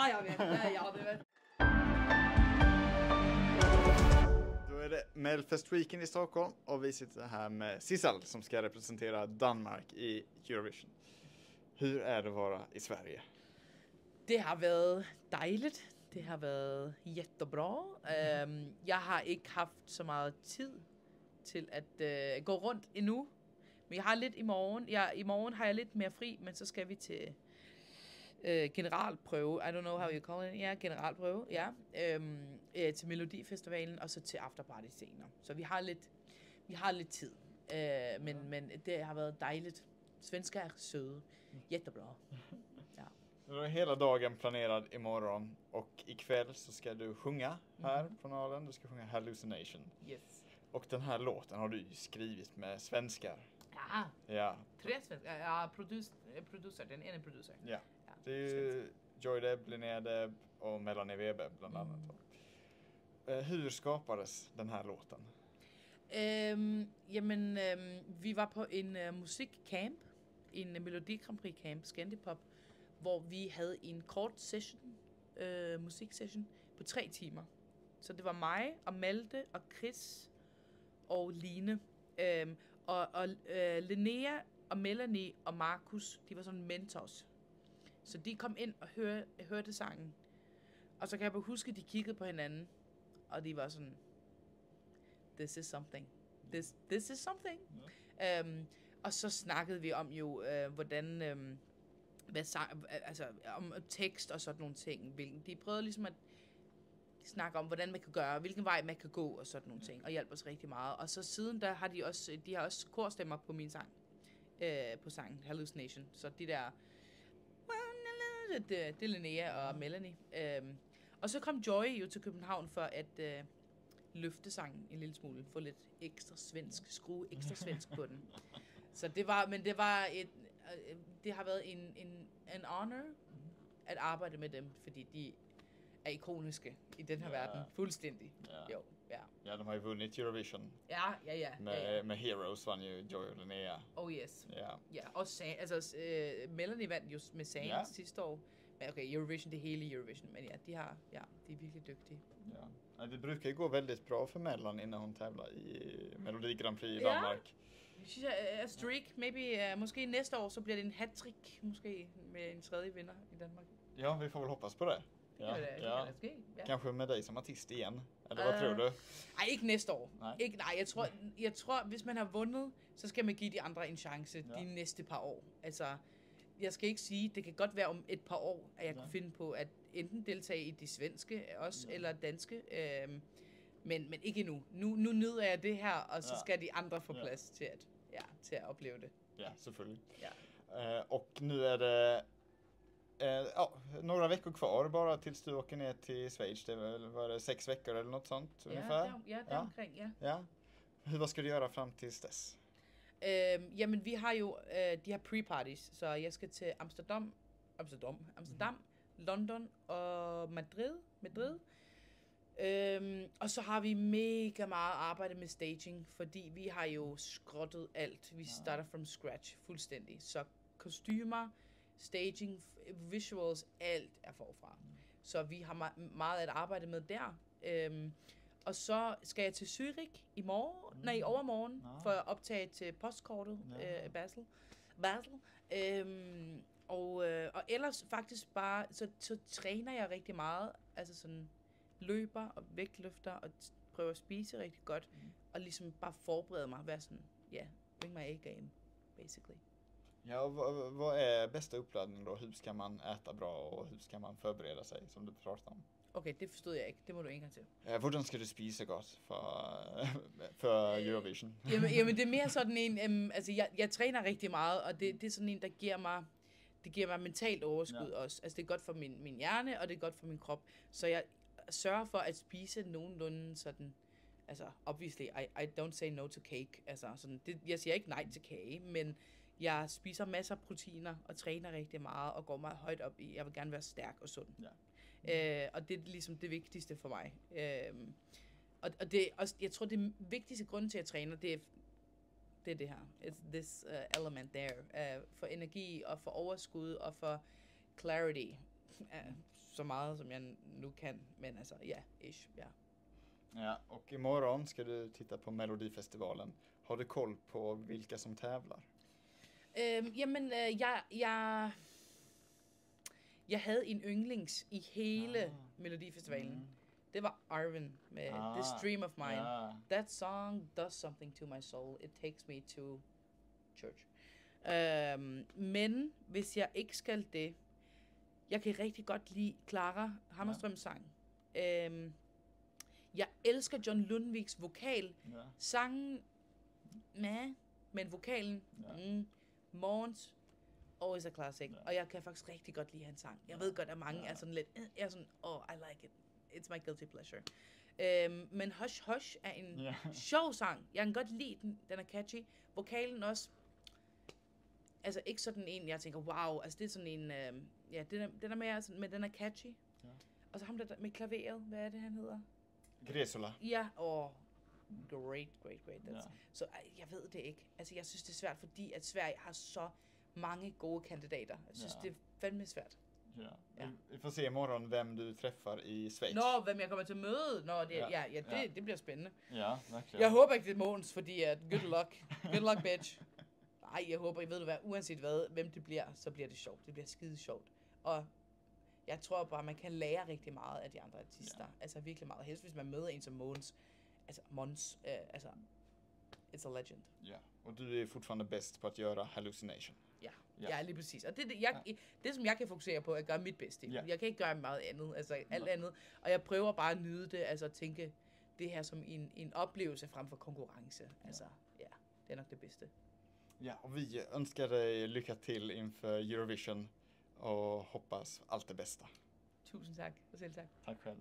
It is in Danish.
jag vet. Ja, det vet. Då är det Melfest-weekend i Stockholm och vi sitter här med Sissel som ska representera Danmark i Eurovision. Hur är det att vara i Sverige? Det har været dejligt. Det har været jättebra. Jeg har ikke haft så meget tid til at gå rundt endnu. Men jeg har lidt i morgen. I morgen har jeg lidt mere fri, men så skal vi til generalprøve. I don't know how you call it. Ja, generalprøve. Ja. Til Melodifestivalen og så til afterparty senere. Så vi har lidt tid. Men det har været dejligt. Svenskar är söd. Jättebra. Ja. Du är hela dagen planerad imorgon och ikväll så ska du sjunga här på Nalen. Du ska sjunga Hallucination. Yes. Och den här låten har du ju skrivit med svenskar. Ja. Ja. 3 svenskar. Ja, producer. Den ene producer. Ja. Det är ju Joy Deb, Linnea Deb och Melanie Weber bland annat. Hur skapades den här låten? Vi var på en musikcamp, en Melodi Grand Prix camp, Scandipop, hvor vi havde en kort session, musiksession på 3 timer. Så det var mig og Malte og Chris og Line. Linnea og Melanie og Markus, de var sådan mentors. Så de kom ind og hørte sangen. Og så kan jeg bare huske, at de kiggede på hinanden, og de var sådan, this is something. This is something. Og så snakkede vi om jo, hvordan, om tekst og sådan nogle ting. De prøvede ligesom at snakke om, hvordan man kan gøre, hvilken vej man kan gå og sådan nogle ting, og hjalp os rigtig meget. Og så siden der har de har også korstemmer på min sang, på sangen Hallucination. Så de der, det er Linnea og Melanie. Og så kom Joy jo til København for at løfte sangen en lille smule, få lidt ekstra svensk, skrue ekstra svensk på den. Så det har været en honor at arbejde med dem, fordi de er ikoniske i den her verden, fuldstændig. Ja. Jo, ja. Ja, de har ju vunnit Eurovision. Ja. Med Heroes vann ju Joy och Linnea. Oh yes. Ja. Ja, og Melanie vandt jo med Sands sidste år. Men okay, Eurovision, det hele Eurovision, men ja, de er virkelig dygtige. Ja. Det brukar ju gå väldigt bra för Mellan innan hon tävlar i Melodi Grand Prix i Danmark. Ja, streak, maybe, måske næste år, så bliver det en hat-trick, måske med en tredje vinder i Danmark. Ja, vi får väl hoppas på det. Ja. Kanske med dig som artist igen. Eller vad tror du? Nej, ikke næste år. Nej. Jeg tror, hvis man har vundet, så skal man give de andre en chance de næste par år. Altså, jeg skal ikke sige, det kan godt være om et par år, at jeg kunne finde på at enten deltage i de svenske også, eller danske. Men ikke endnu. Nu nyder jeg det her, og så skal de andre få plads til at opleve det. Ja, selvfølgelig. Ja. Och nu är det några veckor kvar bara tills du åker ner till Schweiz. Det var det 6 veckor eller något sånt ungefär? Ja, omkring, ja. Vad ska du göra fram tills dess? Jamen, vi har jo de her pre-parties, så jeg skal til Amsterdam, London og Madrid. Og så har vi mega meget arbejde med staging, fordi vi har jo skrottet alt. Vi starter from scratch fuldstændig. Så kostymer, staging, visuals, alt er forfra. Så vi har meget at arbejde med der. Og så skal jeg til Zürich i overmorgen, for at optage til postkortet Basel. Og ellers faktisk bare, så træner jeg rigtig meget, altså sådan løber og vægtløfter og prøver at spise rigtig godt, og ligesom bare forberede mig, være sådan, bring my A-game, basically. Ja, och vad är bästa uppladdning då? Hur ska man äta bra och hur ska man förbereda sig, som du pratade om? Okay, det forstod jeg ikke. Det må du en gang til. Hvordan skal du spise godt for Eurovision? Jamen, det er mere sådan en, altså jeg træner rigtig meget, og det er sådan en, der giver mig mentalt overskud også. Altså det er godt for min hjerne, og det er godt for min krop. Så jeg sørger for at spise nogenlunde sådan, altså obviously, I don't say no to cake. Altså sådan, jeg siger ikke nej til kage, men jeg spiser masser af proteiner og træner rigtig meget og går meget højt op i, jeg vil gerne være stærk og sund. Ja. Og det er ligesom det vigtigste for mig. Og det også, jeg tror, det vigtigste grund til at træne, det er det her. It's this element there. For energi og for overskud og for clarity. så meget, som jeg nu kan. Men altså, ja, ish, ja. Ja, och imorgon ska du titta på Melodifestivalen. Har du koll på vilka som tävlar? Jamen, jeg havde en yndlings i hele Melodifestivalen. Det var Arwen med This Dream of Mine. That song does something to my soul. It takes me to church. Men hvis jeg ikke skal det, jeg kan rigtig godt lide Clara Hammarströms sang. Jeg elsker John Lundviks vokal. Sangen, men vokalen, Morgens, always a classic. Og jeg kan faktisk rigtig godt lide hans sang. Jeg ved godt, at mange er sådan lidt, jeg er sådan, I like it. It's my guilty pleasure. Men Hush Hush er en sjov sang. Jeg kan godt lide den. Den er catchy. Vokalen også. Altså ikke sådan en, jeg tænker, wow. Altså det er sådan en, den er mere sådan, men den er catchy. Ja. Og så ham der med klaveret. Hvad er det, han hedder? Gresola. Ja, great. Så jeg ved det ikke. Altså jeg synes det er svært, fordi at Sverige har så mange gode kandidater. Jeg synes det er fandme svært. Ja. Vi får se imorgon hvem du träffar i Schweiz. Hvem jeg kommer til at møde. Det bliver spændende. Ja, verkligen. Jeg håber ikke det er Mogens, fordi at good luck bitch. Nej, jeg håber, ved du hvad, uanset hvem det bliver, så bliver det sjovt. Det bliver skide sjovt. Og jeg tror bare, man kan lære rigtig meget af de andre artister. Altså virkelig meget. Helst hvis man møder en som Mogens. Altså Måns, it's a legend. Ja, och du är fortfarande bäst på att göra hallucination. Ja, lige præcis. Og det som jeg kan fokusere på, er at gøre mit bedste. Jeg kan ikke gøre meget andet, altså alt andet. Og jeg prøver bare at nyde det, altså at tænke det her som en oplevelse frem for konkurrence. Altså, det er nok det bedste. Ja, och vi önskar dig lycka till inför Eurovision och hoppas allt det bästa. Tusind tak, og selv tak. Tack själv.